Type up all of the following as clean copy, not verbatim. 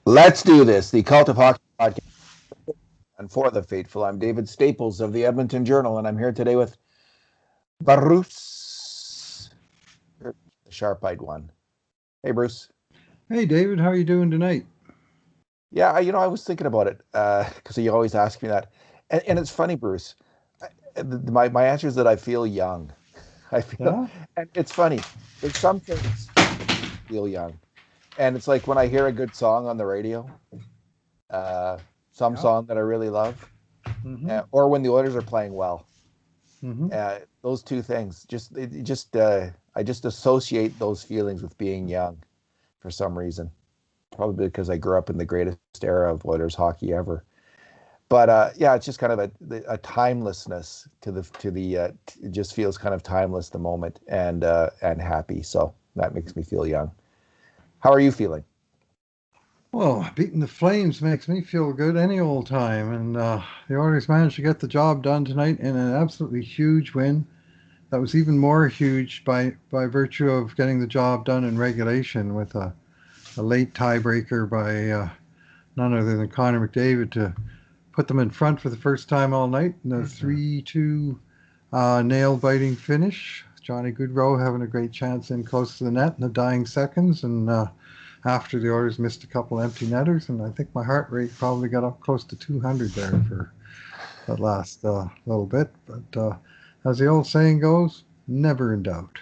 Let's do this. The Cult of Hockey podcast and for the faithful. I'm David Staples of the Edmonton Journal, and I'm here today with Bruce, the sharp-eyed one. Hey, Bruce. Hey David, how are you doing tonight? Yeah, I was thinking about it because you always ask me that, and it's funny, Bruce. My answer is that I feel young. I feel, Yeah? and it's funny. There's some things I feel young, and it's like when I hear a good song on the radio, uh, some Yeah. song that I really love, Mm-hmm. or when the Oilers are playing well. Mm-hmm. Those two things I just associate those feelings with being young for some reason. Probably because I grew up in the greatest era of Oilers hockey ever. But yeah, it's just kind of a timelessness it just feels kind of timeless the moment and happy. So that makes me feel young. How are you feeling? Well, beating the Flames makes me feel good any old time, and the Oilers managed to get the job done tonight in an absolutely huge win. That was even more huge by virtue of getting the job done in regulation with a late tiebreaker by none other than Connor McDavid to put them in front for the first time all night in a 3-2 nail biting finish. Johnny Goodrow having a great chance in close to the net in the dying seconds, and after the Oilers missed a couple empty netters, and I think my heart rate probably got up close to 200 there for that last little bit. But as the old saying goes, never in doubt.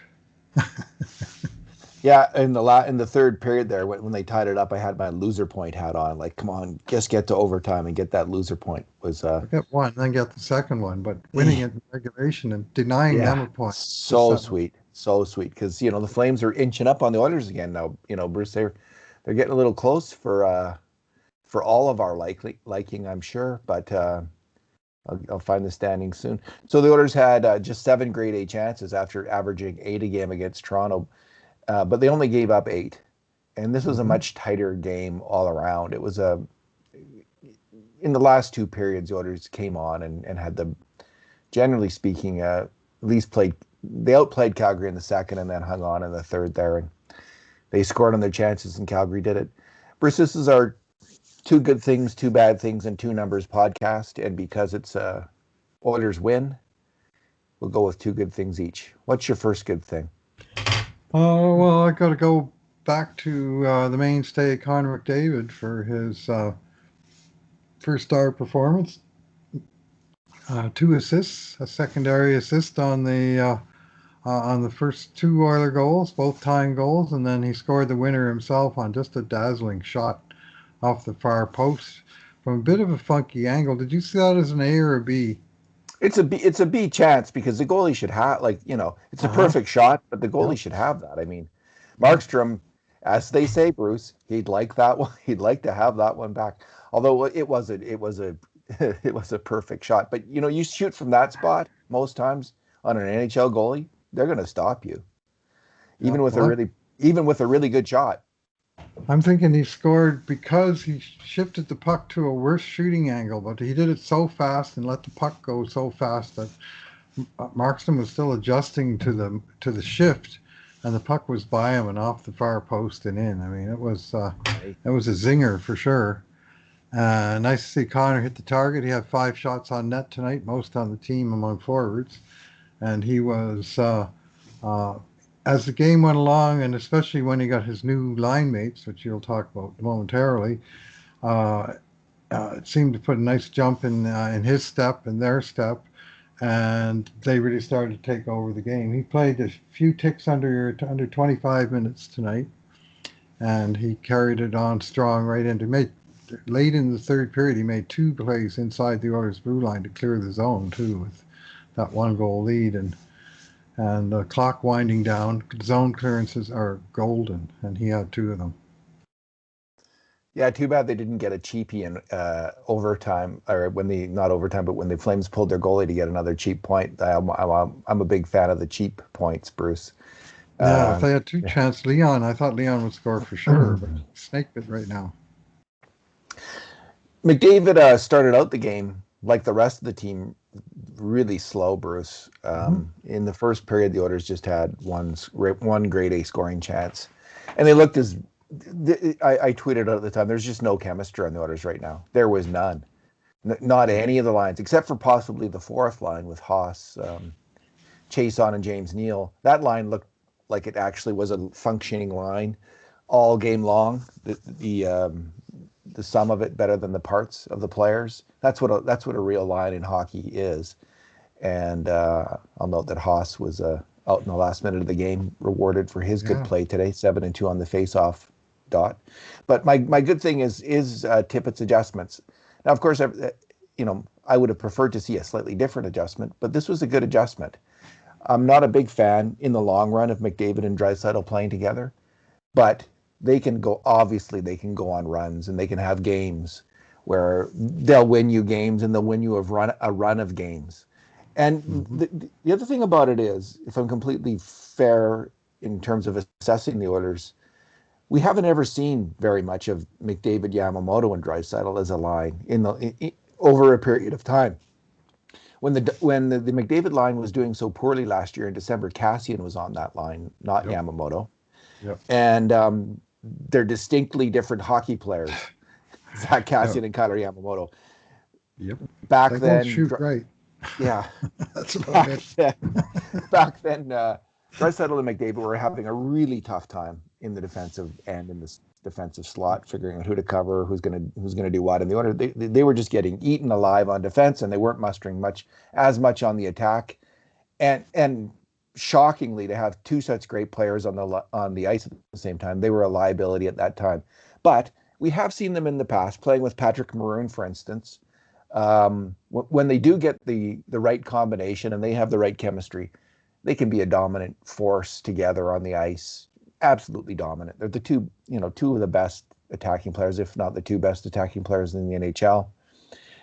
Yeah, in the third period there, when they tied it up, I had my loser point hat on. Like, come on, just get to overtime and get that loser point. Was Get one, then get the second one, but winning it in regulation and denying them Yeah, a point just so set them. sweet, so sweet. Because the Flames are inching up on the Oilers again now. Bruce, they're getting a little close for all of our liking, I'm sure. But I'll find the standings soon. So the Oilers had just 7 grade A chances after averaging 8 a game against Toronto, but they only gave up 8. And this was a Mm-hmm. much tighter game all around. It was a In the last two periods, the Oilers came on and had the generally speaking, at least they outplayed Calgary in the second and then hung on in the third there. And they scored on their chances and Calgary did it. Bruce, this is our two good things, two bad things, and two numbers podcast. And because it's Oilers win, we'll go with two good things each. What's your first good thing? Oh, well, I got to go back to the mainstay, Connor McDavid, for his first star performance. Two assists, a secondary assist on the first two Oiler goals, both tying goals, and then he scored the winner himself on just a dazzling shot off the far post from a bit of a funky angle. Did you see that as an A or a B? It's a B chance because the goalie should have it's a Uh huh. perfect shot, but the goalie Yep. should have that. I mean, Yep. Markstrom, as they say, Bruce, he'd like that one. He'd like to have that one back. Although it was a perfect shot. But you shoot from that spot most times on an NHL goalie, they're going to stop you, even Yep. with a Well, really good shot. I'm thinking he scored because he shifted the puck to a worse shooting angle, but he did it so fast and let the puck go so fast that Markstrom was still adjusting to the shift, and the puck was by him and off the far post and in. I mean, Right? it was a zinger for sure. Nice to see Connor hit the target. He had 5 shots on net tonight, most on the team among forwards, and he was uh, as the game went along, and especially when he got his new line mates, which you'll talk about momentarily. Uh, it seemed to put a nice jump in his step and their step, and they really started to take over the game. He played a few ticks under 25 minutes tonight, and he carried it on strong right into made late in the third period. He made 2 plays inside the Oilers' blue line to clear the zone too, with that 1 goal lead, and the clock winding down. Zone clearances are golden, and he had 2 of them. Yeah, too bad they didn't get a cheapie in overtime, or when the not overtime, but when the Flames pulled their goalie to get another cheap point. I'm a big fan of the cheap points, Bruce. Yeah, if Um, they had two chances, Leon, I thought Leon would score for sure, but snake bit right now. McDavid started out the game like the rest of the team, really slow, Bruce. Hmm. In the first period, the Oilers just had one grade A scoring chance, and they looked as I tweeted out at the time, there's just no chemistry on the Oilers right now. There was none. Not any of the lines, except for possibly the fourth line with Haas, Chason, and James Neal. That line looked like it actually was a functioning line all game long. The sum of it better than the parts of the players. That's what a real line in hockey is. And I'll note that Haas was out in the last minute of the game, rewarded for his good play today, 7-2 on the face-off dot. But my good thing is Tippett's adjustments. Now, of course, I would have preferred to see a slightly different adjustment, but this was a good adjustment. I'm not a big fan in the long run of McDavid and Draisaitl playing together, but they can go on runs and they can have games where they'll win you games and they'll win you a run of games. And the other thing about it is, if I'm completely fair in terms of assessing the Oilers, we haven't ever seen very much of McDavid, Yamamoto, and Draisaitl as a line over a period of time. When the McDavid line was doing so poorly last year in December, Cassian was on that line, not Yamamoto. Yep. And they're distinctly different hockey players, Zach Cassian and Kailer Yamamoto. Yep. Back they then, shoot right. Yeah. That's about it. Back then, Draisaitl and McDavid were having a really tough time in the defensive end, in this defensive slot, figuring out who to cover, who's gonna do what. And the Oilers, they were just getting eaten alive on defense, and they weren't mustering as much on the attack. And shockingly, to have two such great players on the ice at the same time, they were a liability at that time. But we have seen them in the past, playing with Patrick Maroon, for instance. When they do get the right combination and they have the right chemistry, they can be a dominant force together on the ice. Absolutely dominant. They're the two of the best attacking players, if not the two best attacking players in the NHL.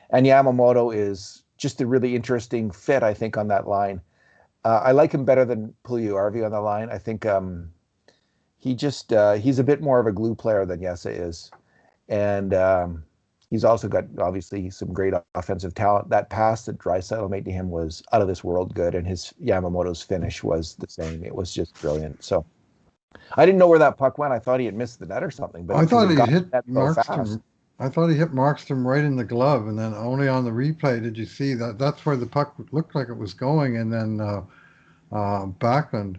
And Yamamoto is just a really interesting fit, I think, on that line. I like him better than Puljujarvi on the line. I think he's a bit more of a glue player than Jesse is. And he's also got, obviously, some great offensive talent. That pass that Draisaitl made to him was out of this world good, and Yamamoto's finish was the same. It was just brilliant. So I didn't know where that puck went. I thought he had missed the net or something. But I thought he hit Markstrom. I thought he hit Markstrom right in the glove, and then only on the replay did you see that. That's where the puck looked like it was going, and then Backlund,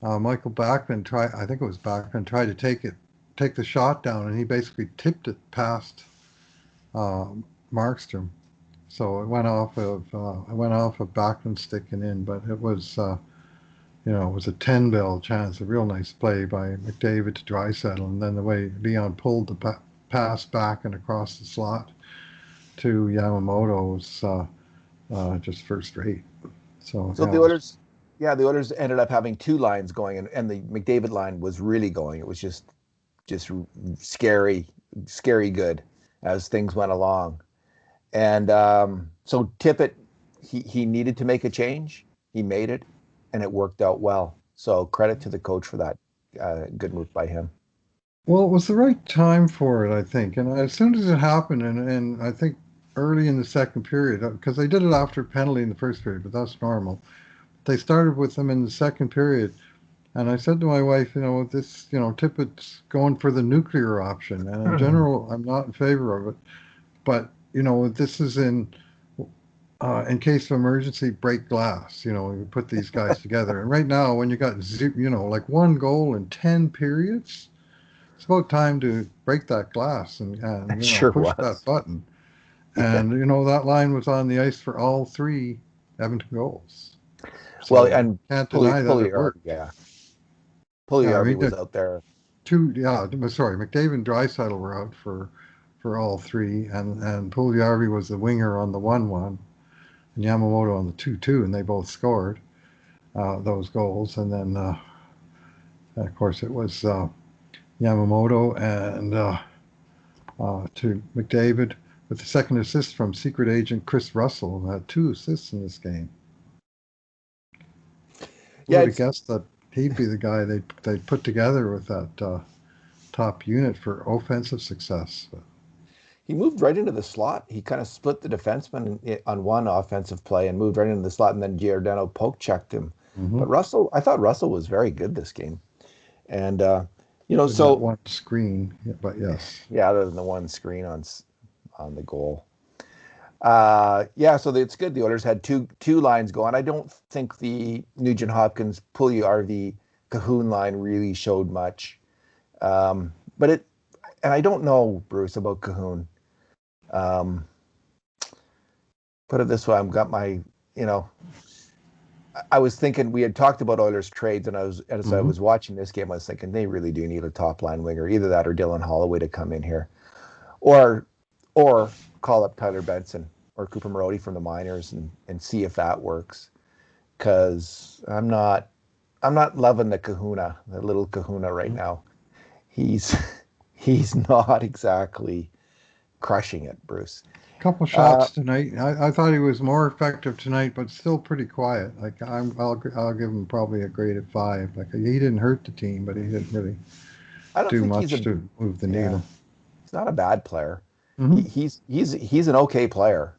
Michael Backlund tried to take the shot down, and he basically tipped it past Markstrom, so it went off of Backlund sticking in, but it was it was a 10-bell chance, a real nice play by McDavid to Draisaitl, and then the way Leon pulled the pass back and across the slot to Yamamoto was just first rate. So the Oilers ended up having two lines going, and the McDavid line was really going. It was just scary good as things went along. And so Tippett, he needed to make a change. He made it, and it worked out well. So credit to the coach for that. Good move by him. Well, it was the right time for it, I think. And as soon as it happened, and I think early in the second period, because they did it after a penalty in the first period, but that's normal. They started with them in the second period. And I said to my wife, Tippett's going for the nuclear option. And in general, I'm not in favor of it. But, this is in case of emergency, break glass. We put these guys together. And right now, when you got, like one goal in 10 periods, it's about time to break that glass and push that button. And, that line was on the ice for all three Edmonton goals. So and can't deny that it worked. Yeah. Puljujarvi was out there. McDavid and Draisaitl were out for all three, and Puljujarvi was the winger on the 1-1, and Yamamoto on the 2-2, and they both scored those goals. And then, of course, it was Yamamoto and to McDavid with the second assist from secret agent Chris Russell, who had 2 assists in this game. Who would have guessed that he'd be the guy they put together with that top unit for offensive success. He moved right into the slot. He kind of split the defenseman on one offensive play and moved right into the slot, and then Giordano poke checked him. Mm-hmm. But I thought Russell was very good this game. And in that So one screen. Yeah, but yes. yeah, other than the one screen on the goal. So it's good. The Oilers had two lines going. I don't think the Nugent Hopkins Pulley RV Cahoon line really showed much. But and I don't know, Bruce, about Cahoon. Um, put it this way, I've got my, you know, I was thinking we had talked about Oilers trades, and as I Hmm. was watching this game, I was thinking they really do need a top line winger, either that or Dylan Holloway to come in here, or call up Tyler Benson or Cooper Marody from the minors and see if that works. Because I'm not loving the little Kahuna right now. He's he's not exactly crushing it, Bruce. Couple Uh, shots tonight. I thought he was more effective tonight, but still pretty quiet. Like I'll give him probably a grade of 5. Like he didn't hurt the team, but he didn't really I don't do think much to move the yeah, needle. he's not a bad player. He, Hmm. he's an okay player.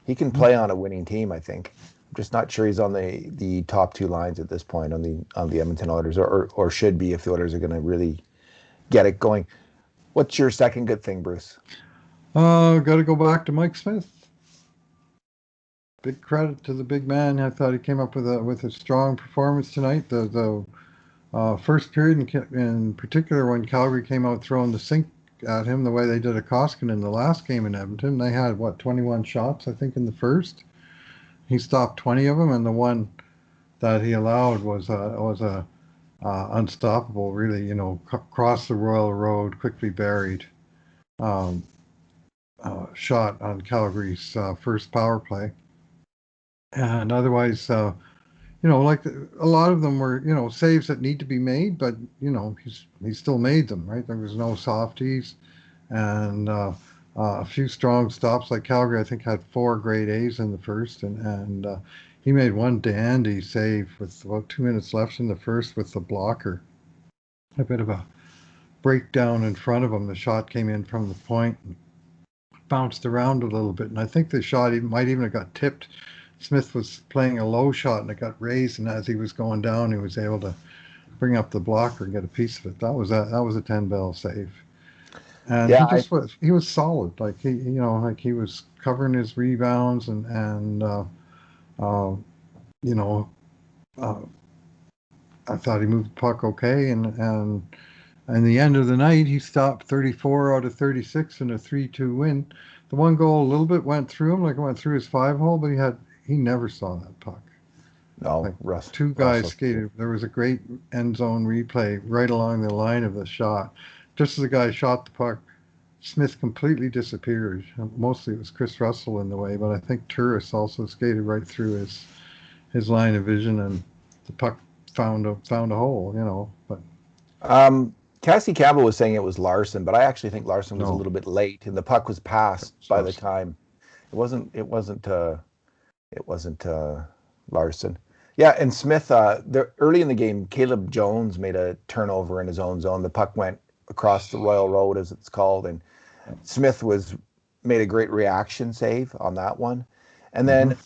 He can Hmm. play on a winning team, I think. I'm just not sure he's on the top two lines at this point on the Edmonton Oilers, or should be if the Oilers are going to really get it going. What's your second good thing, Bruce? Got to go back to Mike Smith. Big credit to the big man. I thought he came up with a strong performance tonight. The first period in particular, when Calgary came out throwing the sink at him the way they did at Koskinen in the last game in Edmonton, they had what 21 shots I think in the first. He stopped 20 of them, and the one that he allowed was a unstoppable, really, cross the Royal Road, quickly buried um, shot on Calgary's first power play. And otherwise, a lot of them were, saves that need to be made, but he still made them, right? There was no softies, and a few strong stops. Like Calgary, I think had 4 grade A's in the first, and he made one dandy save with about 2 minutes left in the first with the blocker. A bit of a breakdown in front of him. The shot came in from the point and bounced around a little bit, and I think the shot might even have got tipped. Smith was playing a low shot and it got raised, and as he was going down, he was able to bring up the blocker and get a piece of it. That was a 10 bell save, and Yeah, he was solid. Like he was covering his rebounds and uh, you know uh, I thought he moved the puck okay, and the end of the night, he stopped 34 out of 36 in a 3-2 win. The one goal a little bit went through him, like it went through his 5 hole, but he never saw that puck. no, Like two guys Russell. skated. There was a great end zone replay right along the line of the shot. Just as the guy shot the puck, Smith completely disappeared. Mostly it was Chris Russell in the way, but I think Turris also skated right through his line of vision, and the puck found a hole. But Cassie Campbell was saying it was Larson, but I actually think Larson was a no, little bit late, and the puck was passed it's by the Russell. time it wasn't. It wasn't Larson. Yeah, and Smith. Early in the game, Caleb Jones made a turnover in his own zone. The puck went across the Royal Road, as it's called, and Smith was made a great reaction save on that one. And Hmm. then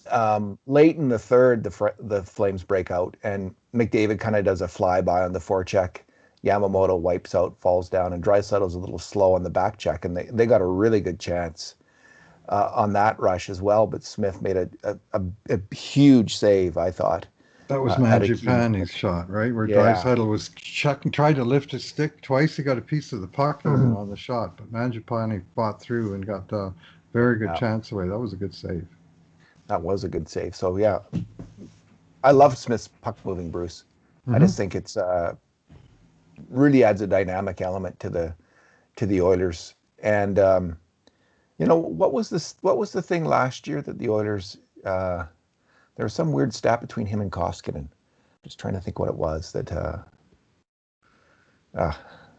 late in the third, the Flames break out, and McDavid kind of does a flyby on the forecheck. Yamamoto wipes out, falls down, and Draisaitl's a little slow on the back check, and they got a really good chance on that rush as well. But Smith made a huge save, I thought, That was at a key Mangiapane's moment. shot, right? Where Yeah, Draisaitl was checking, tried to lift his stick twice. He got a piece of the puck on the shot, but Mangiapane fought through and got a very good yeah, chance away. That was a good save. that was a good save. So yeah, I love Smith's puck moving, Bruce. I Hmm. just think it's really adds a dynamic element to the Oilers. And what was the thing last year that the Oilers there was some weird stat between him and Koskinen. Just trying to think what it was that uh,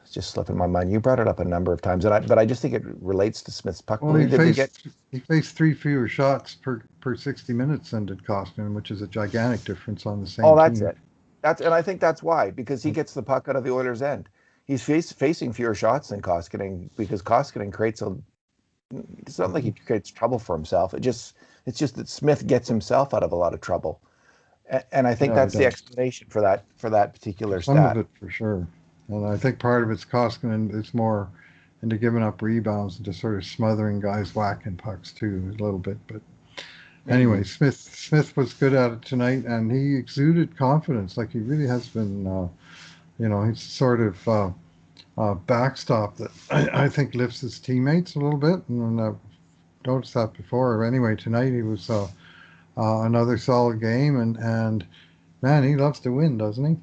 it's just slipping my mind. You brought it up a number of times, but I just think it relates to Smith's puck Well, he moving. Did we get? faced he faced 3 fewer shots per 60 minutes than did Costin, which is a gigantic difference on the Oh, same that's team. it. And I think that's why, because he gets the puck out of the Oilers' end. He's facing fewer shots than Koskinen because Koskinen creates a. It's not like he creates trouble for himself. It's just that Smith gets himself out of a lot of trouble, and I think Yeah, he that's the does. explanation for that particular Some of stat. it for sure. And I think part of it's Koskinen is more into giving up rebounds and just sort of smothering guys whacking pucks too a little bit. But anyway, Maybe. Smith was good at it tonight, and he exuded confidence. Like he really has been. He's sort of backstop that I think lifts his teammates a little bit, and I've noticed that before. Anyway, tonight he was another solid game, and man, he loves to win, doesn't he?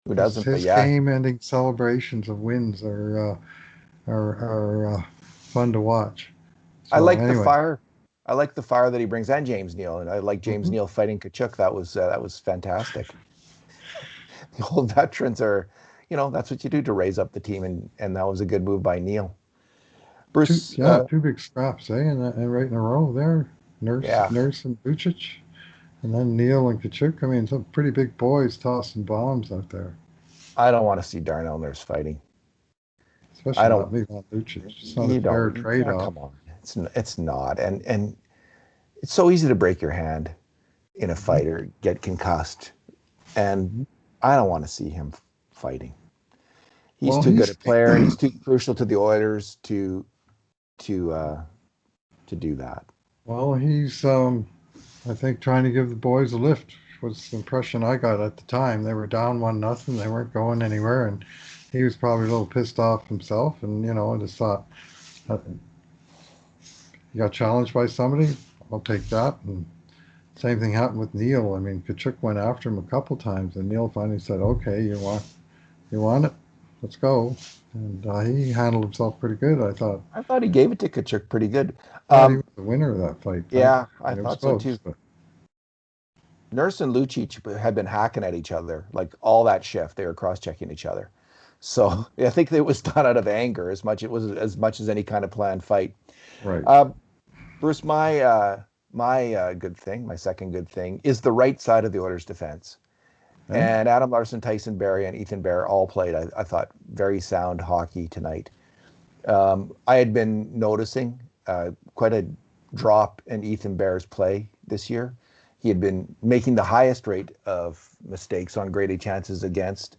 Who His doesn't? But his yeah, game-ending celebrations of wins are fun to watch. I So like the anyway, fire. I like the fire that he brings, and James Neal, and I like James mhm. Neal fighting Kachuk. That was fantastic. The old veterans are, that's what you do to raise up the team, and that was a good move by Neal. Bruce, Two big scraps, and right in a row there. yeah, Nurse and Vucic, and then Neil and Kachuk. I mean, some pretty big boys tossing bombs out there, I don't want to see Darnell Nurse fighting. I especially don't. not Milan Lucic. It's not a You fair don't. Yeah, trade-off. come on. It's not, and it's so easy to break your hand in a Mhm. fight or get concussed, and I don't want to see him fighting. He's Well, too good he's a player, and he's too crucial to the Oilers to uh, to do that. he's I think trying to give the boys a lift was the impression I got at the time. They were down 1-0. They weren't going anywhere, and he was probably a little pissed off himself. And I just thought, uh, you got challenged by somebody, I'll take that. And same thing happened with Neil. I mean, Kachuk went after him a couple times, and Neil finally said, "Okay, you want it? Let's go." And he handled himself pretty good, I thought. I thought he gave it to Kachuk pretty good. Thought he was Um, the winner of that fight. yeah, I It was thought so too. close, but Nurse and Lucic had been hacking at each other like all that shift. They were cross-checking each other. So I think it was done out of anger as much as any kind of planned fight. right. Uh, Bruce, my good thing, my second good thing, is the right side of the Oilers' defense. Eh? And Adam Larson, Tyson Barrie, and Ethan Bear all played, I thought, very sound hockey tonight. I had been noticing quite a drop in Ethan Bear's play this year. He had been making the highest rate of mistakes on graded chances against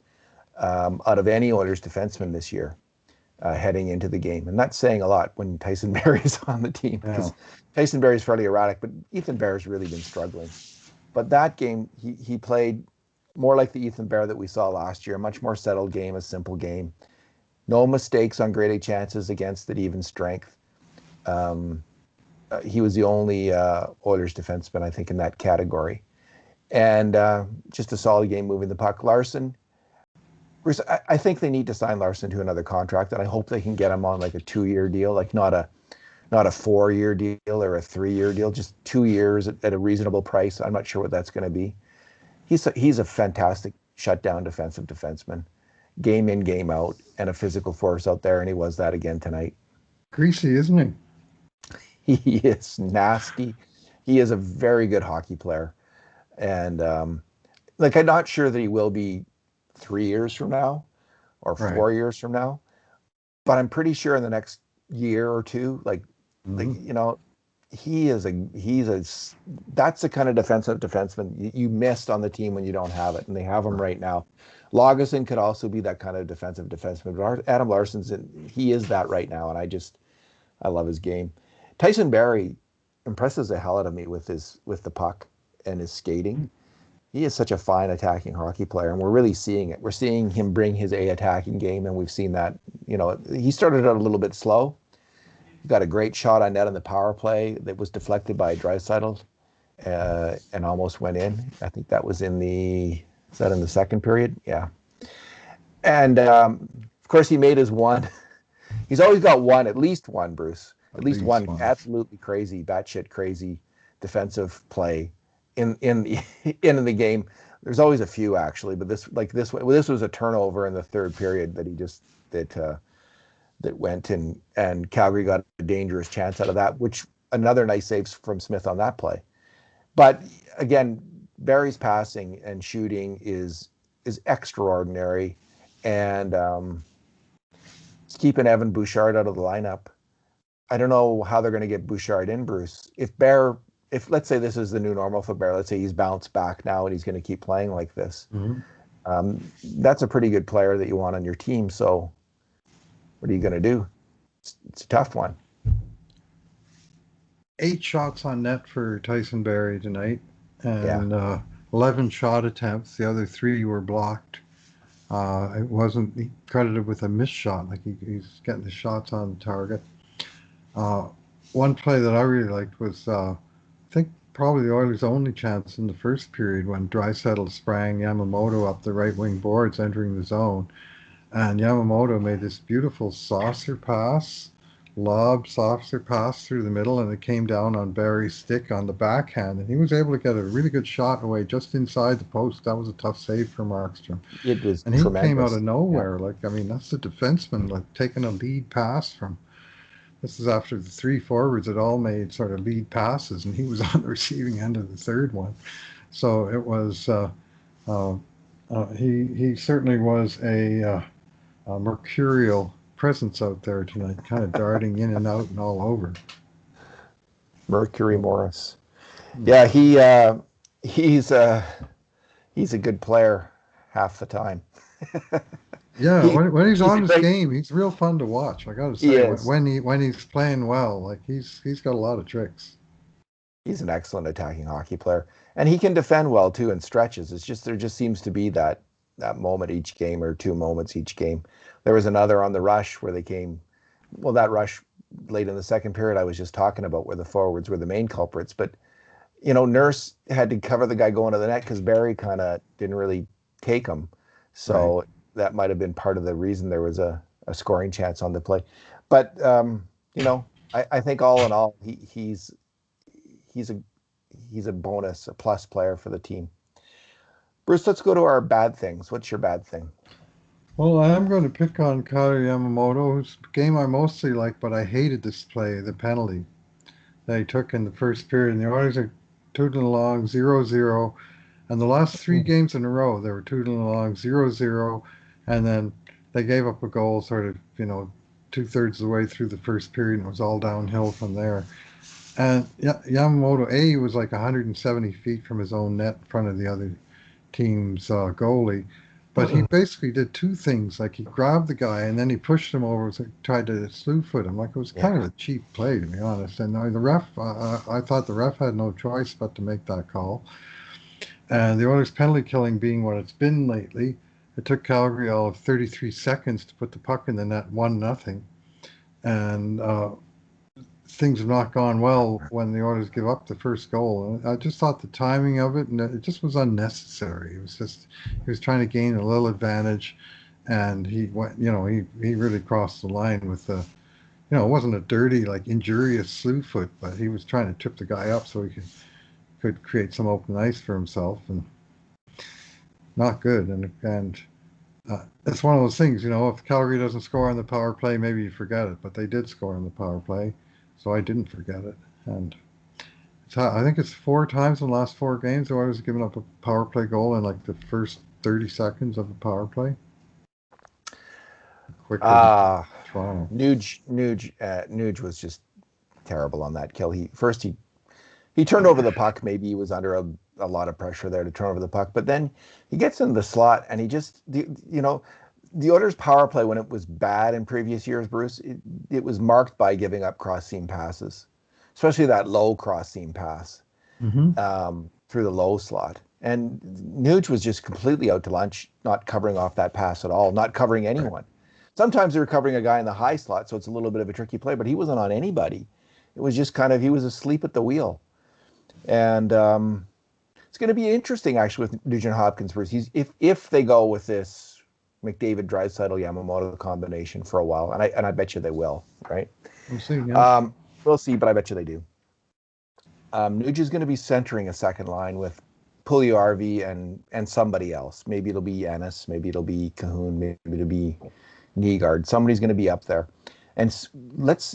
out of any Oilers defenseman this year heading into the game. And that's saying a lot when Tyson Barrie's on the team Yeah. because Tyson Barrie's fairly erratic, but Ethan Bear's really been struggling. But that game, he played more like the Ethan Bear that we saw last year, a much more settled game, a simple game. No mistakes on graded chances against at even strength. Um, he was the only Oilers defenseman, I think, in that category. And just a solid game moving the puck. Larson, Bruce, I think they need to sign Larson to another contract, and I hope they can get him on like a 2-year deal, like not a 4-year deal or a 3-year deal, just 2 years at a reasonable price. I'm not sure what that's going to be. He's a fantastic shutdown defensive defenseman, game in, game out, and a physical force out there, and he was that again tonight. Greasy, isn't he? He is nasty. He is a very good hockey player, and like I'm not sure that he will be 3 years from now or Right. 4 years from now, but I'm pretty sure in the next year or two, like Hmm. he's a that's the kind of defensive defenseman you missed on the team when you don't have it, and they have him Right. right now. Lagesson could also be that kind of defensive defenseman, but Adam he is that right now, and I love his game. Tyson Barrie impresses the hell out of me with the puck and his skating. He is such a fine attacking hockey player, and we're really seeing it. We're seeing him bring his A attacking game, and we've seen that. He started out a little bit slow. He got a great shot on net on the power play that was deflected by Draisaitl and almost went in. I think that was is that in the second period? Yeah. And of course, he made his one. He's always got one, at least one, Bruce. At At least least one one. absolutely crazy, batshit crazy defensive play in the in the game. There's always a few actually, but this was a turnover in the third period that he just that went and Calgary got a dangerous chance out of that, which another nice save from Smith on that play. But again, Barry's passing and shooting is extraordinary, and it's keeping Evan Bouchard out of the lineup. I don't know how they're going to get Bouchard in, Bruce. If let's say this is the new normal for Bear, let's say he's bounced back now and he's going to keep playing like this. Hmm. That's a pretty good player that you want on your team. So what are you going to do? It's a tough one. 8 shots on net for Tyson Barrie tonight, Yeah. and 11 shot attempts. The other 3 were blocked. It wasn't credited with a missed shot, like he's getting the shots on target. Uh, One play that I really liked was, I think, probably the Oilers' only chance in the first period when Draisaitl sprang Yamamoto up the right wing boards entering the zone. And Yamamoto made this beautiful saucer pass through the middle, and it came down on Barry's stick on the backhand. And he was able to get a really good shot away just inside the post. That was a tough save for Markstrom. It was And he came out of tremendous. Yeah. nowhere. Like, I mean, that's the defenseman, like taking a lead pass from. This is after the 3 forwards had all made sort of lead passes, and he was on the receiving end of the third one. So it was. Uh, he certainly was a mercurial presence out there tonight, kind of darting in and out and all over. Mercury So, Morris. hmm. Yeah, he's he's a good player half the time. Yeah, he when he's he's on a his great game, he's real fun to watch. I got to he say, is. when he's playing well, like he's got a lot of tricks. He's an excellent attacking hockey player. And he can defend well too in stretches. It's just there just seems to be that moment each game or 2 moments each game. There was another on the rush where they came well, that rush late in the second period I was just talking about where the forwards were the main culprits. But Nurse had to cover the guy going to the net because Barry kind of didn't really take him. Right. So that might have been part of the reason there was a scoring chance on the play. But I think all in all, he's a he's a bonus, a plus player for the team. Bruce, let's go to our bad things. What's your bad thing? Well, I am going to pick on Kyle Yamamoto, whose game I mostly like, but I hated this play, the penalty that he took in the first period. And the Oilers are tooting along 0-0. And the last 3 games in a row, they were tooting along 0-0. And then they gave up a goal sort of, 2/3 of the way through the first period, and it was all downhill from there. And Yamamoto, he was like 170 feet from his own net in front of the other team's goalie. But he basically did 2 things. Like he grabbed the guy and then he pushed him over, so tried to slew foot him. Like it was kind of Yeah. a cheap play, to be honest. And the ref, I thought the ref had no choice but to make that call. And the Oilers' penalty killing being what it's been lately, it took Calgary all of 33 seconds to put the puck in the net, 1-0. And things have not gone well when the Oilers give up the first goal. And I just thought the timing of it, and it just was unnecessary. It was just he was trying to gain a little advantage, and he went, he really crossed the line with the, it wasn't a dirty like injurious slew foot, but he was trying to trip the guy up so he could create some open ice for himself, and not good. And it's one of those things, if Calgary doesn't score on the power play, maybe you forget it, but they did score on the power play, so I didn't forget it. And I think it's 4 times in the last 4 games the Oilers have given up a power play goal in like the first 30 seconds of a power play, quicker than Ah, Toronto. Nuge was just terrible on that kill. He turned over the puck. Maybe he was under a lot of pressure there to turn over the puck, but then he gets in the slot and he just the Oilers' power play when it was bad in previous years, Bruce, it was marked by giving up cross seam passes, especially that low cross seam pass Mm-hmm. through the low slot. And Nuge was just completely out to lunch, not covering off that pass at all, not covering Right. anyone. Sometimes they were covering a guy in the high slot, so it's a little bit of a tricky play, but he wasn't on anybody. It was just kind of, he was asleep at the wheel. And it's going to be interesting actually with Nugent Hopkins versus if they go with this McDavid, Draisaitl, Yamamoto combination for a while, and I bet you they will, right? We'll see. Yeah. Um, we'll see, but I bet you they do. Nuge is going to be centering a second line with Puljujärvi and somebody else. Maybe it'll be Ennis, maybe it'll be Cahoon, maybe it'll be Nygaard. Somebody's going to be up there, and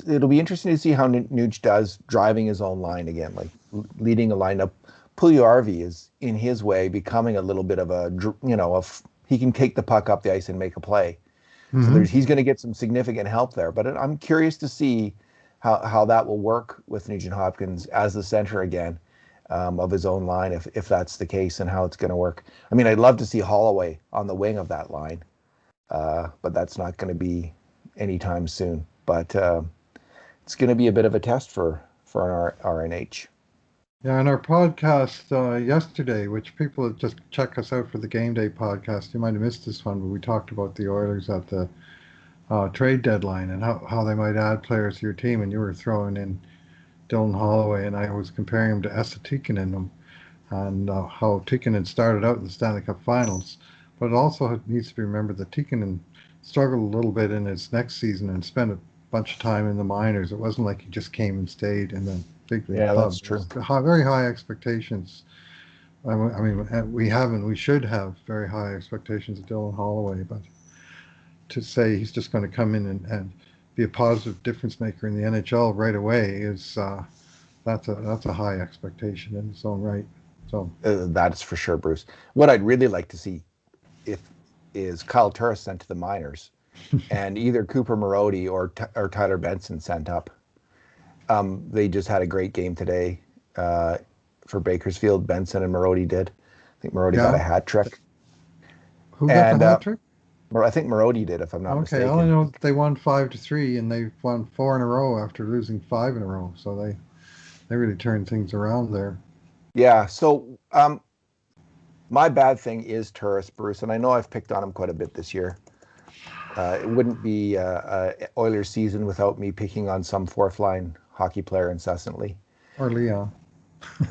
it'll be interesting to see how Nuge does driving his own line again, like leading a lineup. Puljujärvi is in his way becoming a little bit of he can take the puck up the ice and make a play. So Mm-hmm. he's going to get some significant help there. But I'm curious to see how that will work with Nugent Hopkins as the center again. of his own line if that's the case and how it's going to work. I mean, I'd love to see Holloway on the wing of that line, but that's not going to be anytime soon. But it's going to be a bit of a test for our RNH. Yeah, in our podcast yesterday, which people just check us out for the Game Day podcast, you might have missed this one, but we talked about the Oilers at the trade deadline and how they might add players to your team, and you were throwing in Dylan Holloway, and I was comparing him to Esa Tikkanen and how Tikkanen started out in the Stanley Cup Finals. But it also needs to be remembered that Tikkanen struggled a little bit in his next season and spent a bunch of time in the minors. It wasn't like he just came and stayed in the big league club. That's true. Very high expectations. I mean, we should have very high expectations of Dylan Holloway, but to say he's just going to come in and be a positive difference maker in the NHL right away is that's a high expectation in its own right. So that's for sure, Bruce. What I'd really like to see is Kyle Turris sent to the minors, and either Cooper Marody or Tyler Benson sent up. They just had a great game today for Bakersfield. Benson and Marody did. I think Marody got a hat trick. Who got the hat trick? I think Marody did, if I'm not mistaken. Okay, I know they won 5-3, and they won 4 in a row after losing 5 in a row. So they really turned things around there. Yeah. So my bad thing is Turris, Bruce, and I know I've picked on him quite a bit this year. It wouldn't be a Oilers season without me picking on some fourth line hockey player incessantly. Or Leon.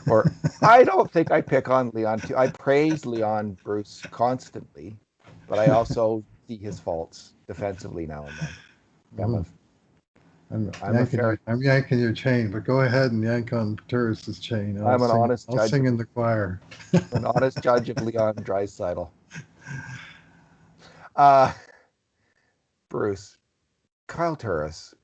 Or I don't think I pick on Leon too. I praise Leon, Bruce, constantly, but I also see his faults defensively now and then. I'm yanking your chain, but go ahead and yank on Turris's chain. I'm an honest judge. I'll sing in the choir. An honest judge of Leon Draisaitl. Bruce, Kyle Turris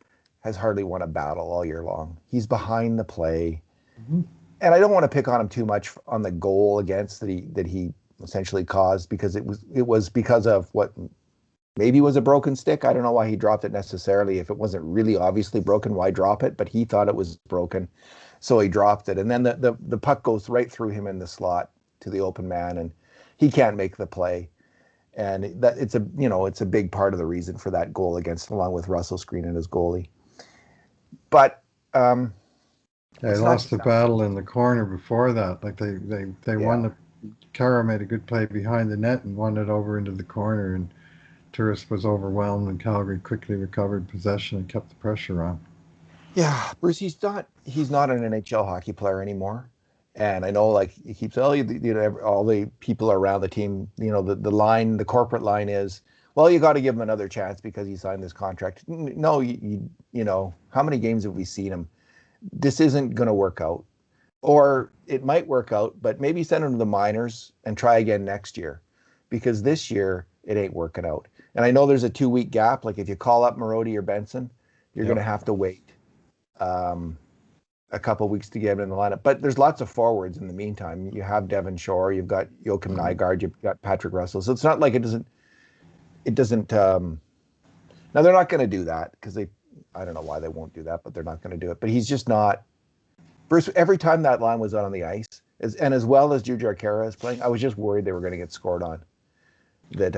has hardly won a battle all year long. He's behind the play. Mm-hmm. And I don't want to pick on him too much on the goal against that he essentially caused, because it was because of what maybe was a broken stick. I don't know why he dropped it necessarily. If it wasn't really obviously broken, why drop it? But he thought it was broken, so he dropped it. And then the puck goes right through him in the slot to the open man, and he can't make the play. And that it's a big part of the reason for that goal against, along with Russell Screen and his goalie. But they lost the battle in the corner before that. Like they won the. Kara made a good play behind the net and won it over into the corner, and Turris was overwhelmed, and Calgary quickly recovered possession and kept the pressure on. Yeah, Bruce, he's not an NHL hockey player anymore. And I know, like, he keeps all the people around the team, the corporate line is, well, you got to give him another chance because he signed this contract. No, you know, how many games have we seen him? This isn't going to work out. Or it might work out, but maybe send him to the minors and try again next year, because this year it ain't working out. And I know there's a 2-week gap. Like, if you call up Marody or Benson, you're going to have to wait a couple of weeks to get him in the lineup. But there's lots of forwards in the meantime. You have Devon Shore, you've got Joakim Nygard, you've got Patrick Russell. So it's not like it doesn't. Now, they're not going to do that because I don't know why they won't do that, but they're not going to do it. But he's just not. Bruce, every time that line was out on the ice, as well as Jujhar Khaira is playing, I was just worried they were going to get scored on. That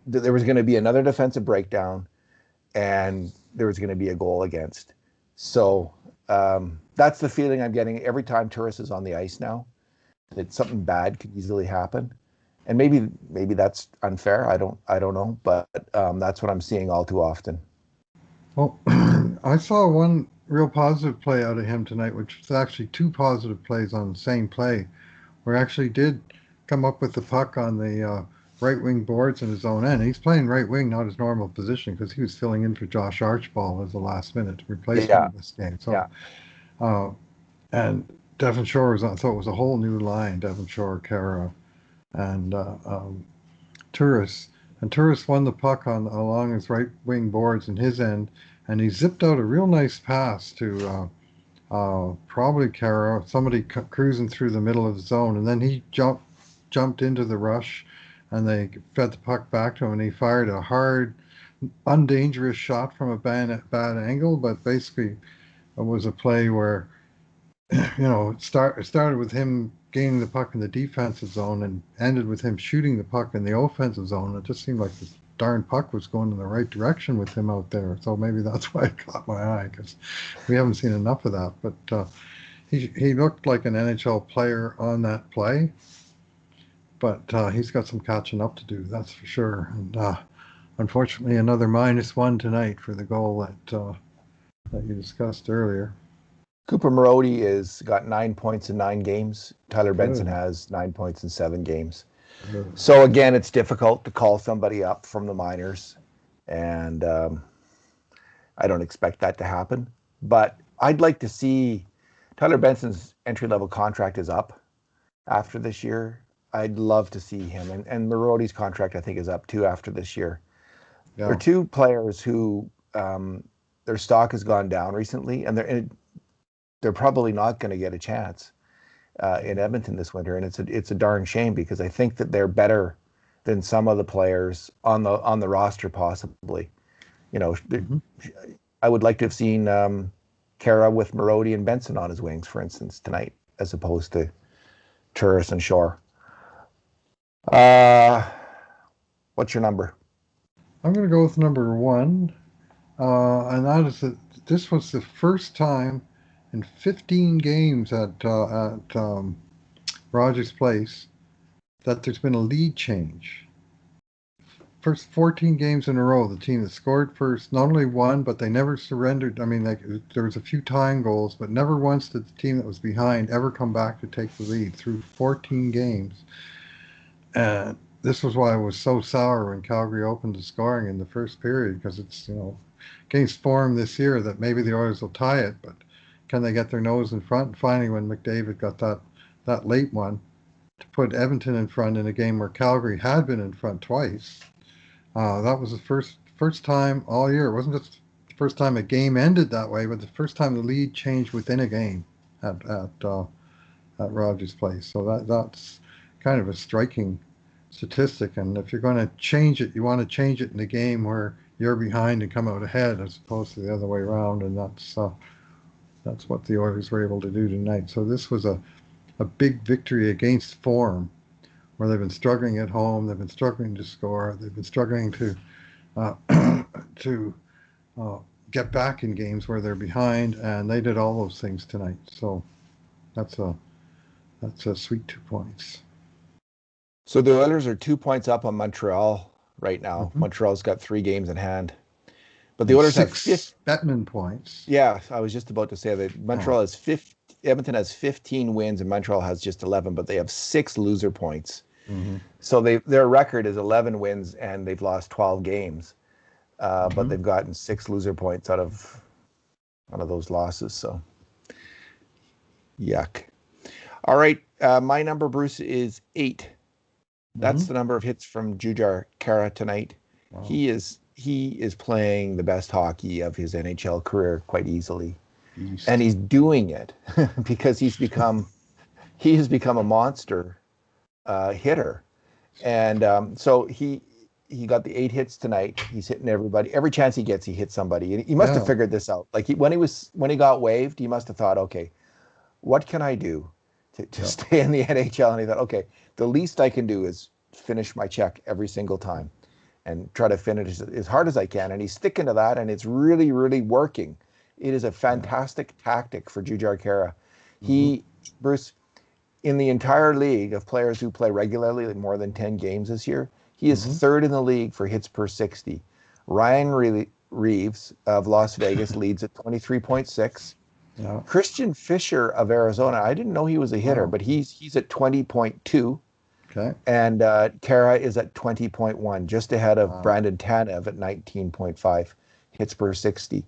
there was going to be another defensive breakdown, and there was going to be a goal against. So that's the feeling I'm getting every time Turris is on the ice now, that something bad could easily happen. And maybe that's unfair. I don't know, but that's what I'm seeing all too often. Well, I saw one real positive play out of him tonight, which was actually 2 positive plays on the same play, where he actually did come up with the puck on the right wing boards in his own end. He's playing right wing, not his normal position, because he was filling in for Josh Archibald as the last minute to replace him in this game. So, and Devon Shore was on, so it was a whole new line: Devon Shore, Khaira, and Turris. And Turris won the puck along his right wing boards in his end, and he zipped out a real nice pass to probably Khaira, somebody cruising through the middle of the zone, and then he jumped into the rush, and they fed the puck back to him, and he fired a hard, undangerous shot from a bad angle, but basically it was a play where it started with him gaining the puck in the defensive zone and ended with him shooting the puck in the offensive zone. It just seemed like this darn puck was going in the right direction with him out there. So maybe that's why it caught my eye, because we haven't seen enough of that. But he looked like an NHL player on that play, but he's got some catching up to do, that's for sure. And unfortunately, another -1 tonight for the goal that you discussed earlier. Cooper Marody is got 9 points in 9 games. Tyler Benson Good. has 9 points in 7 games. Good. So again, it's difficult to call somebody up from the minors, and I don't expect that to happen. But I'd like to see Tyler Benson's entry-level contract is up after this year. I'd love to see him, and Marody's contract I think is up too after this year. Yeah. There are two players who their stock has gone down recently, and they're probably not going to get a chance in Edmonton this winter, and it's a darn shame, because I think that they're better than some of the players on the roster possibly. I would like to have seen Kara with Marody and Benson on his wings, for instance, tonight, as opposed to Turris and Shore. What's your number? I'm going to go with number 1, and that is that this was the first time in 15 games at Rogers Place that there's been a lead change. First 14 games in a row, the team that scored first not only won, but they never surrendered. I mean, there was a few tying goals, but never once did the team that was behind ever come back to take the lead through 14 games. And this was why I was so sour when Calgary opened the scoring in the first period, because it's, against form this year that maybe the Oilers will tie it, but can they get their nose in front? And finally, when McDavid got that late one to put Edmonton in front in a game where Calgary had been in front twice, that was the first time all year. It wasn't just the first time a game ended that way, but the first time the lead changed within a game at Rogers Place. So that's kind of a striking statistic. And if you're going to change it, you want to change it in a game where you're behind and come out ahead, as opposed to the other way around. And that's what the Oilers were able to do tonight. So this was a big victory against form, where they've been struggling at home, they've been struggling to score, they've been struggling to to get back in games where they're behind, and they did all those things tonight. So that's a sweet 2 points. So the Oilers are 2 points up on Montreal right now. Mm-hmm. Montreal's got 3 games in hand, but the Oilers have 6 Bettman points. Yeah, I was just about to say that Montreal has 50. Edmonton has 15 wins and Montreal has just 11, but they have 6 loser points. Mm-hmm. So their record is 11 wins and they've lost 12 games, but they've gotten 6 loser points out of those losses. So, yuck. All right, my number, Bruce, is 8. That's the number of hits from Jujhar Khaira tonight. Wow. He is playing the best hockey of his NHL career quite easily. Beast. And he's doing it because he has become a monster hitter. And so he got the 8 hits tonight. He's hitting everybody. Every chance he gets, he hits somebody. And he must have figured this out. Like when he got waived, he must have thought, okay, what can I do to stay in the NHL? And he thought, okay, the least I can do is finish my check every single time and try to finish as hard as I can. And he's sticking to that, and it's really, really working. It is a fantastic tactic for Jujhar Khaira. Bruce, in the entire league of players who play regularly, like more than 10 games this year, he is 3rd in the league for hits per 60. Ryan Reeves of Las Vegas leads at 23.6. Yeah. Christian Fisher of Arizona, I didn't know he was a hitter, but he's at 20.2. Okay. And Khaira is at 20.1, just ahead of Brandon Tanev at 19.5 hits per 60.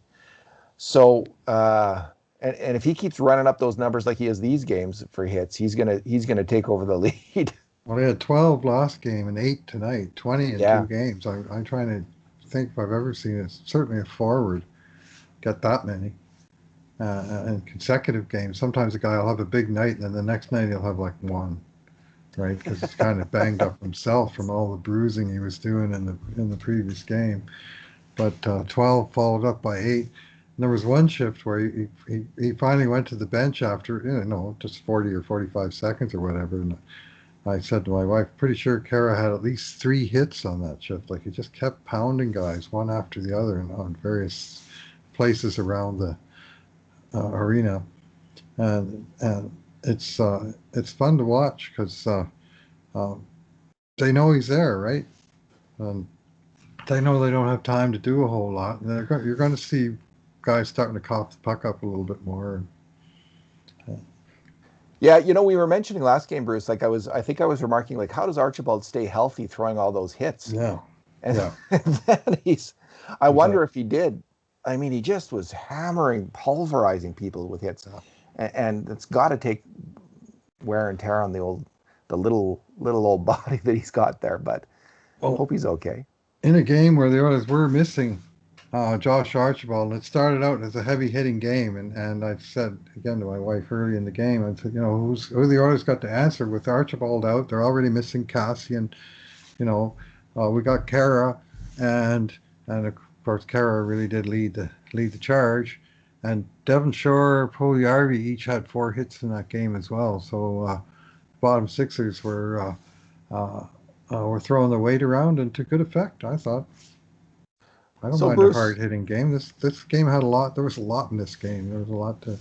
So, and if he keeps running up those numbers like he is these games for hits, he's gonna take over the lead. Well, he had 12 last game and 8 tonight, 20 in 2 games. I'm trying to think if I've ever seen it. Certainly a forward get that many in consecutive games. Sometimes a guy will have a big night, and then the next night he'll have like 1, right? Because he's kind of banged up himself from all the bruising he was doing in the previous game. But 12 followed up by 8. there was one shift where he finally went to the bench after, just 40 or 45 seconds or whatever. And I said to my wife, pretty sure Kara had at least 3 hits on that shift. Like he just kept pounding guys one after the other and on various places around the arena. And it's fun to watch because uh, they know he's there, right? And they know they don't have time to do a whole lot. And you're going to see guys starting to cough the puck up a little bit more. Uh, Yeah, we were mentioning last game, Bruce. Like I think I was remarking, like, how does Archibald stay healthy throwing all those hits? yeah, And, yeah, and then I exactly. wonder if he did. I mean, he just was hammering, pulverizing people with hits, Yeah. and it's got to take wear and tear on the little old body that he's got there. But Well, hope he's okay. in a game where the Oilers were missing Josh Archibald, and it started out as a heavy hitting game, and I said again to my wife early in the game, I said, who the Oilers got to answer with Archibald out? They're already missing Cassian. You know, we got Kara, and of course Kara really did lead the charge, and Devon Shore, Puljujärvi each had 4 hits in that game as well. So bottom sixers uh, were throwing the weight around and to good effect. I thought. I don't So mind a Bruce, hard hitting game. This game had a lot. There was a lot in this game. There was a lot to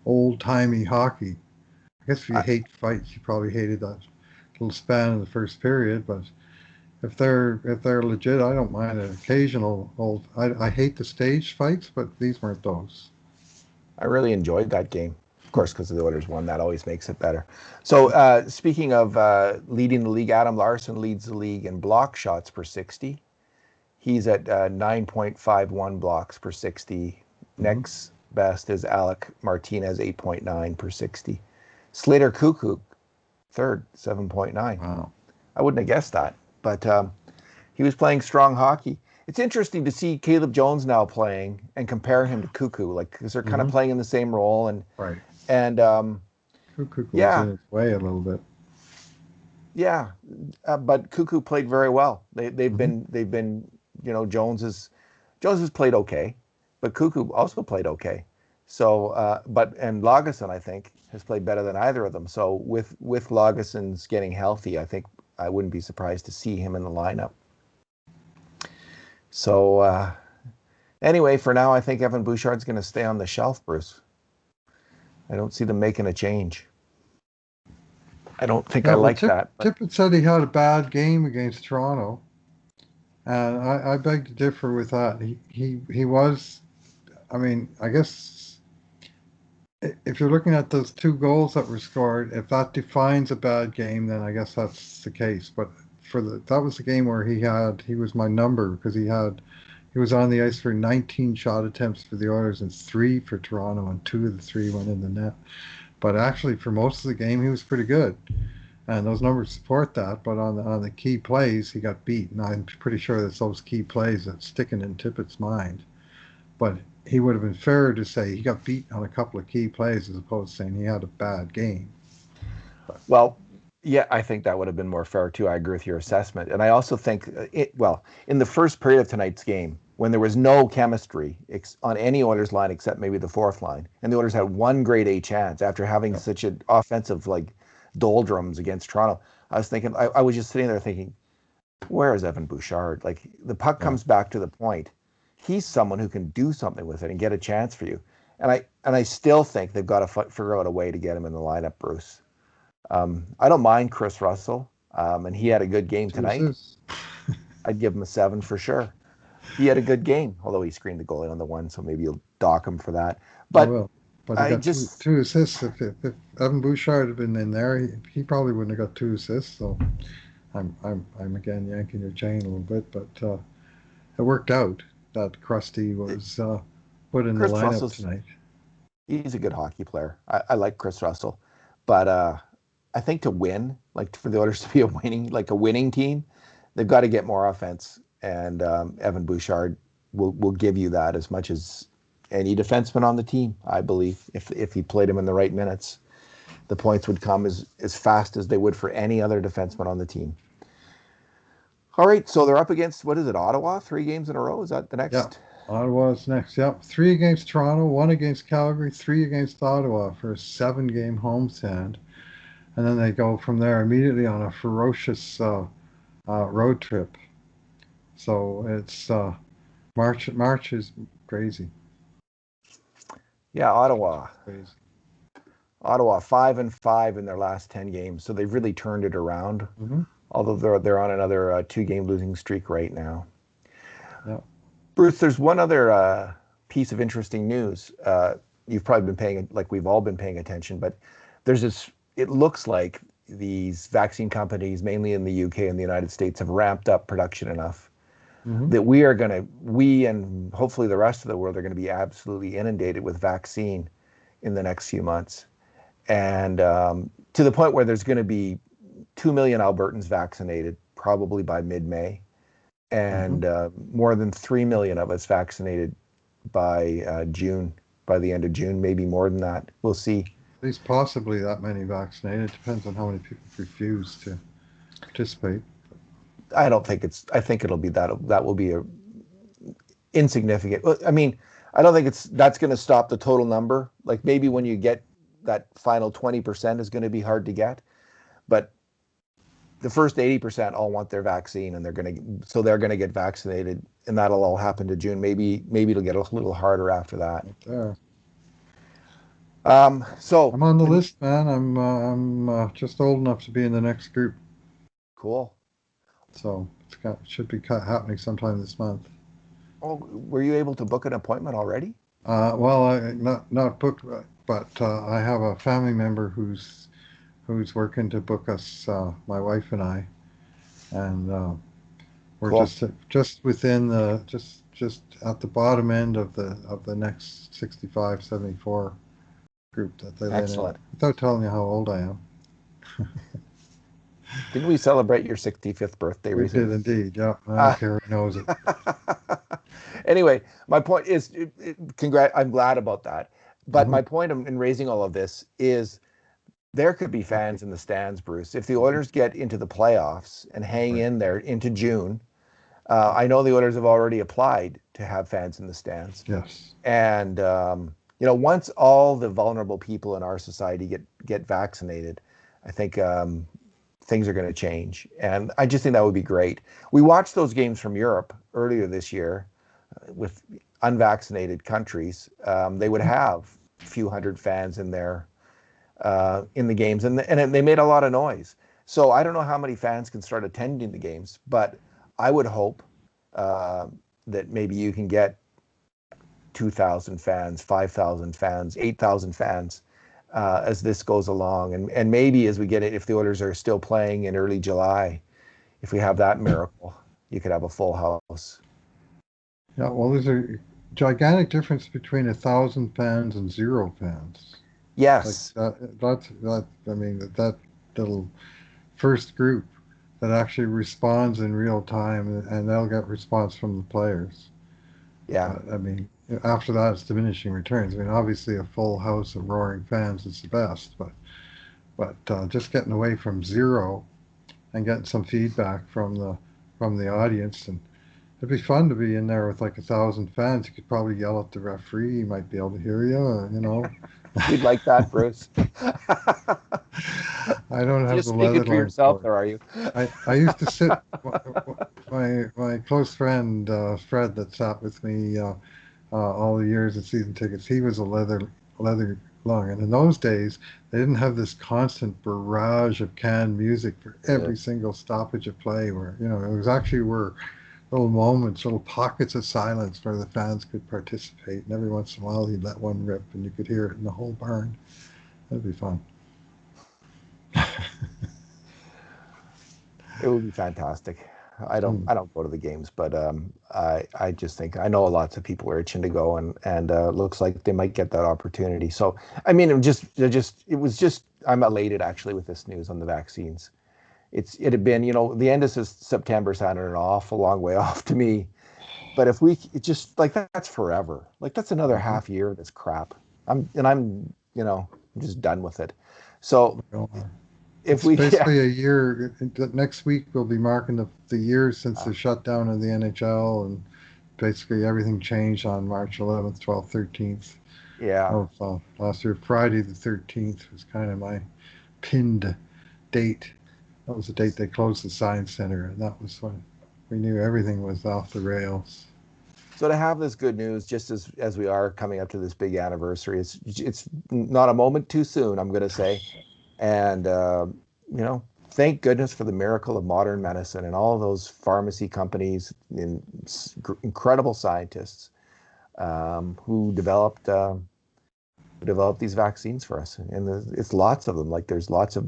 old timey hockey. I guess if you I, hate fights, you probably hated that little span in the first period. But if they're legit, I don't mind an occasional old. I hate the staged fights, but these weren't those. I really enjoyed that game. Of course, because the Oilers won, that always makes it better. So, speaking of leading the league, Adam Larson leads the league in block shots per 60. He's at 9.51 blocks per 60. Hmm. Next best is Alec Martinez, 8.9 per 60. Slater Cuckoo, third, 7.9. Wow. I wouldn't have guessed that, but he was playing strong hockey. It's interesting to see Caleb Jones now playing and compare him to Cuckoo, like because they're kind of Hmm. playing in the same role, Right. and Cuckoo was yeah, in its way a little bit. yeah, but Cuckoo played very well. Hmm. They've been Jones has played okay, but Cuckoo also played okay. So, and Lagesson I think has played better than either of them. So with Lagesson's getting healthy, I think I wouldn't be surprised to see him in the lineup. So anyway, for now, I think Evan Bouchard's going to stay on the shelf, Bruce. I don't see them making a change. I don't think I Yeah. Well, like that, but Tippett said he had a bad game against Toronto, and I beg to differ with that. He was. I mean, I guess if you're looking at those 2 goals that were scored, if that defines a bad game, then I guess that's the case. But that was the game where he was my number because he was on the ice for 19 shot attempts for the Oilers and 3 for Toronto, and 2 of the 3 went in the net. But actually, for most of the game, he was pretty good, and those numbers support that. But on the key plays, he got beat, and I'm pretty sure that's those key plays that's sticking in Tippett's mind. But he would have been fairer to say he got beat on a couple of key plays as opposed to saying he had a bad game. But well, yeah, I think that would have been more fair too. I agree with your assessment, and I also think in the first period of tonight's game, when there was no chemistry on any Oilers line except maybe the fourth line, and the Oilers had one grade A chance after having yeah, such an offensive like doldrums against Toronto. I was just sitting there thinking, where is Evan Bouchard? Like the puck yeah. comes back to the point. He's someone who can do something with it and get a chance for you. And I still think they've got to figure out a way to get him in the lineup, Bruce. I don't mind Chris Russell, and he had a good game Two tonight. assists. I'd give him a 7 for sure. He had a good game, although he screened the goalie on the one, so maybe you'll dock him for that. I But will. But he I got two just, two assists. If Evan Bouchard had been in there, he probably wouldn't have got 2 assists. So I'm again yanking your chain a little bit, but it worked out that Krusty was put in the Chris lineup Russell's, tonight. he's a good hockey player. I like Chris Russell. But I think to win, like for the Oilers to be a winning team, they've got to get more offense. And Evan Bouchard will give you that as much as any defenseman on the team, I believe. If he played him in the right minutes, the points would come as fast as they would for any other defenseman on the team. All right, so they're up against what is it, Ottawa? 3 games in a row. Is that the Yeah, next? Ottawa's next. Yep. 3 against Toronto, 1 against Calgary, 3 against Ottawa for a 7-game homestand. And then they go from there immediately on a ferocious road trip. So it's March. March is crazy. Yeah, Ottawa. Crazy. Ottawa 5-5 in their last 10 games, so they've really turned it around. Mm-hmm. Although they're on another 2-game losing streak right now. Yeah. Bruce, there's one other piece of interesting news. You've probably been paying, like we've all been paying attention, but there's this. It looks like these vaccine companies, mainly in the UK and the United States, have ramped up production enough Mm-hmm. that we and hopefully the rest of the world are going to be absolutely inundated with vaccine in the next few months, and to the point where there's going to be 2 million Albertans vaccinated probably by mid-May, Mm-hmm. and more than 3 million of us vaccinated by June, by the end of June, maybe more than that. We'll see. At least possibly that many vaccinated. Depends on how many people refuse to participate. I don't think it's. I think it'll be that. That will be a insignificant. I mean, I don't think that's going to stop the total number. Like maybe when you get that final 20% is going to be hard to get, but the first 80% all want their vaccine and they're going to get vaccinated, and that'll all happen to June. Maybe it'll get a little harder after that. Right there. So I'm on the list, man. I'm just old enough to be in the next group, cool. so it should be happening sometime this month. Oh, were you able to book an appointment already? Well, I not booked, but I have a family member who's working to book us, my wife and I, and we're Cool. just within the just at the bottom end of the next 65, 74 group that they let in. Excellent. Without telling you how old I am. Didn't we celebrate your 65th birthday We did recently? indeed. Yeah, I Uh, don't care who knows it. anyway, my point is, I'm glad about that. But Hmm. my point in raising all of this is there could be fans in the stands, Bruce. If the Oilers get into the playoffs and hang Right. in there into June, I know the Oilers have already applied to have fans in the stands. Yes. And once all the vulnerable people in our society get vaccinated, I think things are going to change. And I just think that would be great. We watched those games from Europe earlier this year with unvaccinated countries. They would have a few hundred fans in there in the games, and they made a lot of noise. So I don't know how many fans can start attending the games, but I would hope uh, that maybe you can get 2,000 fans, 5,000 fans, 8,000 fans as this goes along. And maybe as we get it, if the Oilers are still playing in early July, if we have that miracle, you could have a full house. Yeah. Well, there's a gigantic difference between 1,000 fans and 0 fans. Like Yes. that. I mean, that little first group that actually responds in real time, and they'll get response from the players. Yeah. But I mean, after that, it's diminishing returns. I mean, obviously, a full house of roaring fans is the best, but just getting away from zero and getting some feedback from the audience, and it'd be fun to be in there with like 1,000 fans. You could probably yell at the referee; he might be able to hear you. You know. You'd like that, Bruce? I don't have Just the speaking leather for line yourself for it. there, are you? I used to sit my close friend Fred that sat with me all the years of season tickets. He was a leather lung, and in those days they didn't have this constant barrage of canned music for Uh, every single stoppage of play. Where it was actually were little moments, little pockets of silence where the fans could participate, and every once in a while he'd let one rip, and you could hear it in the whole barn. That'd be fun. it would be fantastic. I don't Hmm. I don't go to the games, but I just think I know lots of people are itching to go, and looks like they might get that opportunity. So I mean, it was just I'm elated actually with this news on the vaccines. It had been, the end of September sounded an awful long way off to me. But if we it just like that's forever. Like that's another Mhm. half year of this crap. I'm just done with it. So Well, if it's we yeah, basically a year. Next week we'll be marking the year since the shutdown of the NHL, and basically everything changed on March 11th, 12th, 13th Yeah. of last year. Friday the 13th was kind of my pinned date. That was the date they closed the Science Center, and that was when we knew everything was off the rails. So to have this good news, just as we are coming up to this big anniversary, it's not a moment too soon, I'm going to say. And thank goodness for the miracle of modern medicine and all those pharmacy companies and incredible scientists who developed these vaccines for us. And it's lots of them. Like there's lots of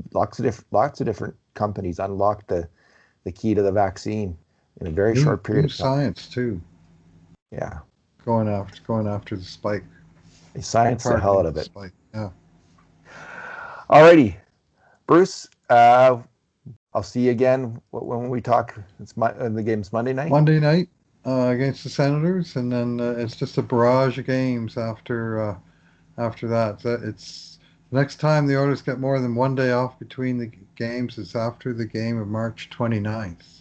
different companies unlocked the key to the vaccine in a very short period New of time. science too, Yeah. going after the spike, They science the hell targeting out of the it. spike. Yeah. Alrighty, Bruce. I'll see you again when we talk. The game's Monday night. Monday night against the Senators, and then it's just a barrage of games after that. It's the next time the Oilers get more than one day off between the games is after the game of March 29th.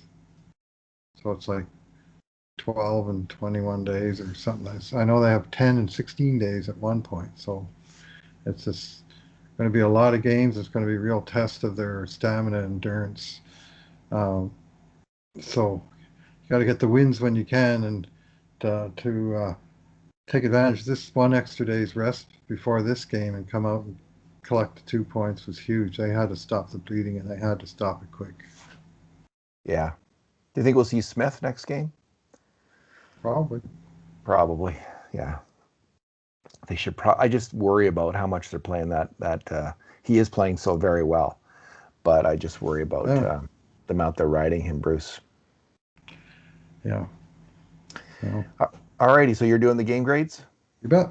So it's like 12 and 21 days or something. I know they have 10 and 16 days at one point. So it's just going to be a lot of games. It's going to be a real test of their stamina and endurance. Um, so you got to get the wins when you can, and to take advantage of this one extra day's rest before this game and come out and collect the 2 points was huge. They had to stop the bleeding, and they had to stop it quick. Yeah. Do you think we'll see Smith next game? Probably. Probably. Yeah. They should. I just worry about how much they're playing that. He is playing so very well, but I just worry about Yeah. The amount they're riding him, Bruce. Yeah. Well, Alrighty. So you're doing the game grades? you bet.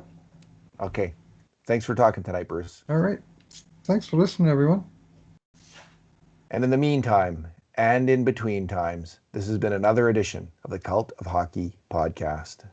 Okay. Thanks for talking tonight, Bruce. All right. Thanks for listening, everyone. And in the meantime, and in between times, this has been another edition of the Cult of Hockey podcast.